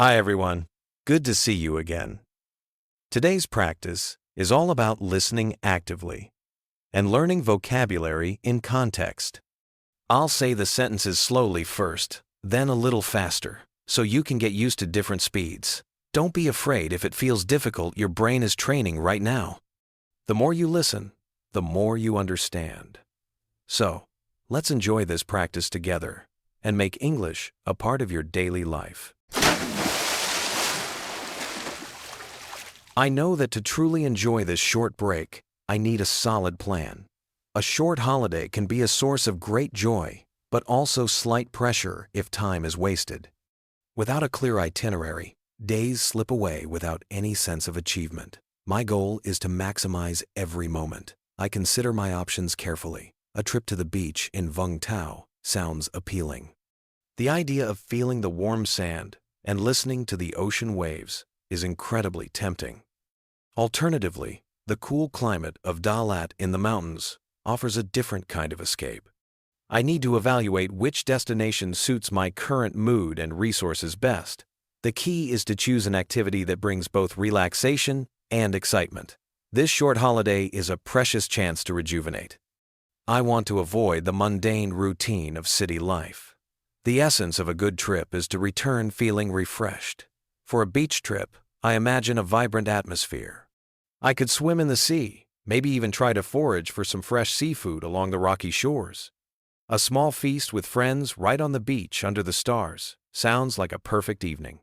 Hi everyone, good to see you again. Today's practice is all about listening actively and learning vocabulary in context. I'll say the sentences slowly first, then a little faster, so you can get used to different speeds. Don't be afraid if it feels difficult, your brain is training right now. The more you listen, the more you understand. So, let's enjoy this practice together and make English a part of your daily life. I know that to truly enjoy this short break, I need a solid plan. A short holiday can be a source of great joy, but also slight pressure if time is wasted. Without a clear itinerary, days slip away without any sense of achievement. My goal is to maximize every moment. I consider my options carefully. A trip to the beach in Vung Tau sounds appealing. The idea of feeling the warm sand and listening to the ocean waves is incredibly tempting. Alternatively, the cool climate of Dalat in the mountains offers a different kind of escape. I need to evaluate which destination suits my current mood and resources best. The key is to choose an activity that brings both relaxation and excitement. This short holiday is a precious chance to rejuvenate. I want to avoid the mundane routine of city life. The essence of a good trip is to return feeling refreshed. For a beach trip, I imagine a vibrant atmosphere. I could swim in the sea, maybe even try to forage for some fresh seafood along the rocky shores. A small feast with friends right on the beach under the stars sounds like a perfect evening.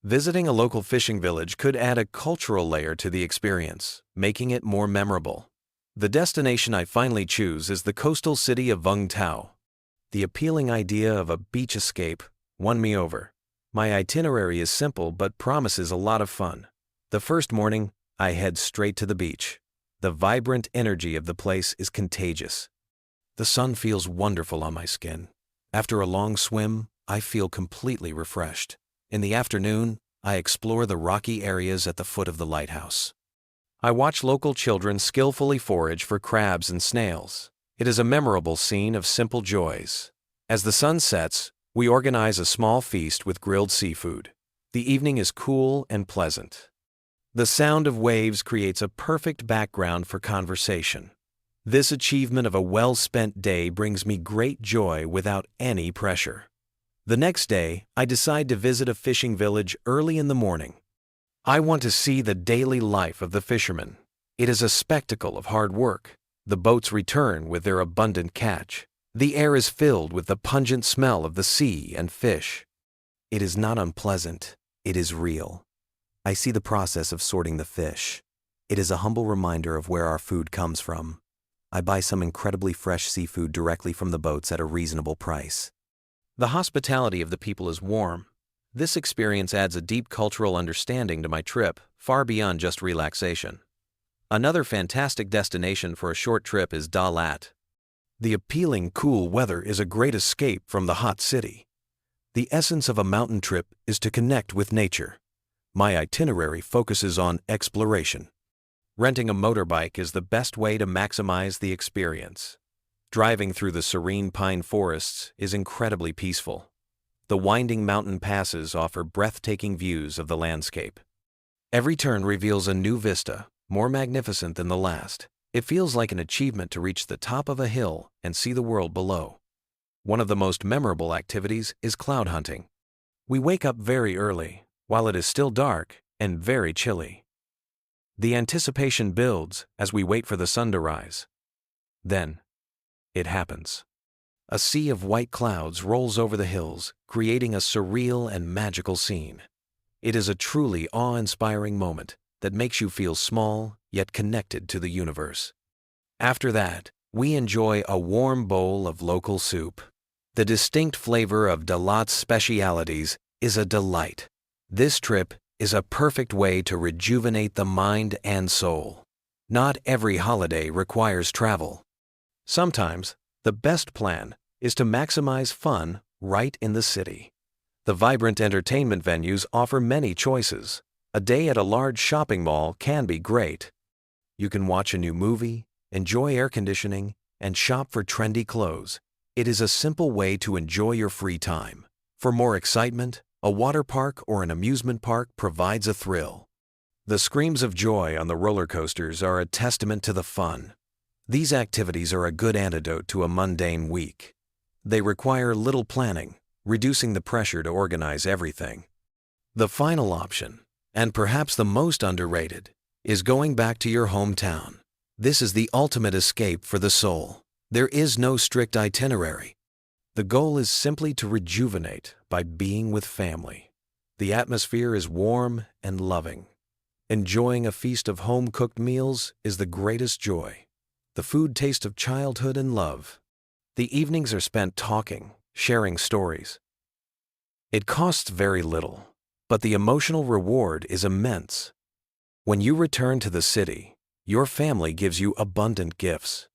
Visiting a local fishing village could add a cultural layer to the experience, making it more memorable. The destination I finally choose is the coastal city of Vung Tau. The appealing idea of a beach escape won me over. My itinerary is simple but promises a lot of fun. The first morning, I head straight to the beach. The vibrant energy of the place is contagious. The sun feels wonderful on my skin. After a long swim, I feel completely refreshed. In the afternoon, I explore the rocky areas at the foot of the lighthouse. I watch local children skillfully forage for crabs and snails. It is a memorable scene of simple joys. As the sun sets, we organize a small feast with grilled seafood. The evening is cool and pleasant. The sound of waves creates a perfect background for conversation. This achievement of a well-spent day brings me great joy without any pressure. The next day, I decide to visit a fishing village early in the morning. I want to see the daily life of the fishermen. It is a spectacle of hard work. The boats return with their abundant catch. The air is filled with the pungent smell of the sea and fish. It is not unpleasant, it is real. I see the process of sorting the fish. It is a humble reminder of where our food comes from. I buy some incredibly fresh seafood directly from the boats at a reasonable price. The hospitality of the people is warm. This experience adds a deep cultural understanding to my trip, far beyond just relaxation. Another fantastic destination for a short trip is Dalat. The appealing cool weather is a great escape from the hot city. The essence of a mountain trip is to connect with nature. My itinerary focuses on exploration. Renting a motorbike is the best way to maximize the experience. Driving through the serene pine forests is incredibly peaceful. The winding mountain passes offer breathtaking views of the landscape. Every turn reveals a new vista, more magnificent than the last. It feels like an achievement to reach the top of a hill and see the world below. One of the most memorable activities is cloud hunting. We wake up very early, while it is still dark and very chilly. The anticipation builds as we wait for the sun to rise. Then, it happens. A sea of white clouds rolls over the hills, creating a surreal and magical scene. It is a truly awe-inspiring moment that makes you feel small, yet connected to the universe. After that, we enjoy a warm bowl of local soup. The distinct flavor of Dalat's specialities is a delight. This trip is a perfect way to rejuvenate the mind and soul. Not every holiday requires travel. Sometimes, the best plan is to maximize fun right in the city. The vibrant entertainment venues offer many choices. A day at a large shopping mall can be great. You can watch a new movie, enjoy air conditioning, and shop for trendy clothes. It is a simple way to enjoy your free time. For more excitement, A water park or an amusement park provides a thrill. The screams of joy on the roller coasters are a testament to the fun. These activities are a good antidote to a mundane week. They require little planning, reducing the pressure to organize everything. The final option, and perhaps the most underrated, is going back to your hometown. This is the ultimate escape for the soul. There is no strict itinerary. The goal is simply to rejuvenate by being with family. The atmosphere is warm and loving. Enjoying a feast of home-cooked meals is the greatest joy. The food taste of childhood and love. The evenings are spent talking, sharing stories. It costs very little, but the emotional reward is immense. When you return to the city, your family gives you abundant gifts.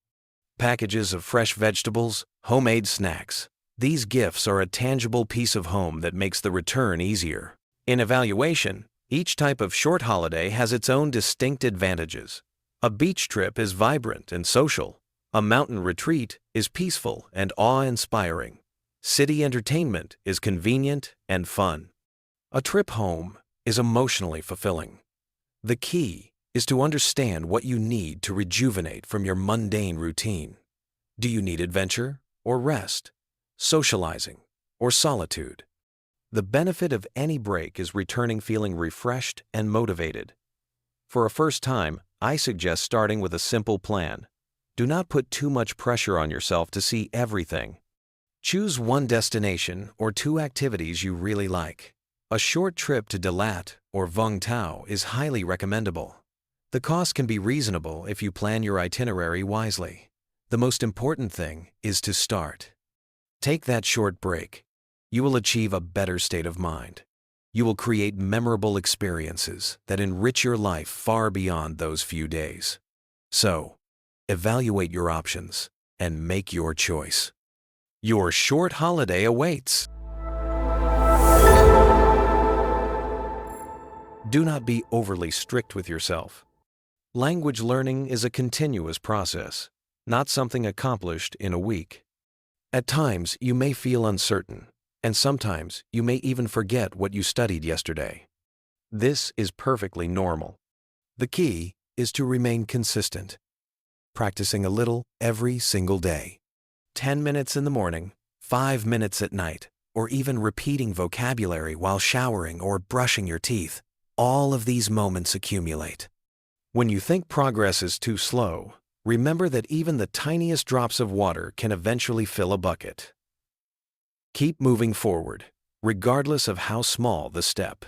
Packages of fresh vegetables, homemade snacks. These gifts are a tangible piece of home that makes the return easier. In evaluation, each type of short holiday has its own distinct advantages. A beach trip is vibrant and social. A mountain retreat is peaceful and awe-inspiring. City entertainment is convenient and fun. A trip home is emotionally fulfilling. The key is to understand what you need to rejuvenate from your mundane routine. Do you need adventure or rest, socializing or solitude? The benefit of any break is returning feeling refreshed and motivated. For a first time, I suggest starting with a simple plan. Do not put too much pressure on yourself to see everything. Choose one destination or two activities you really like. A short trip to Dalat or Vung Tau is highly recommendable. The cost can be reasonable if you plan your itinerary wisely. The most important thing is to start. Take that short break. You will achieve a better state of mind. You will create memorable experiences that enrich your life far beyond those few days. So, evaluate your options and make your choice. Your short holiday awaits. Do not be overly strict with yourself. Language learning is a continuous process, not something accomplished in a week. At times, you may feel uncertain, and sometimes you may even forget what you studied yesterday. This is perfectly normal. The key is to remain consistent, practicing a little every single day. 10 minutes in the morning, 5 minutes at night, or even repeating vocabulary while showering or brushing your teeth. All of these moments accumulate. When you think progress is too slow, remember that even the tiniest drops of water can eventually fill a bucket. Keep moving forward, regardless of how small the step.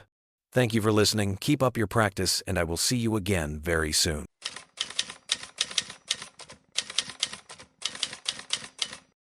Thank you for listening. Keep up your practice, and I will see you again very soon.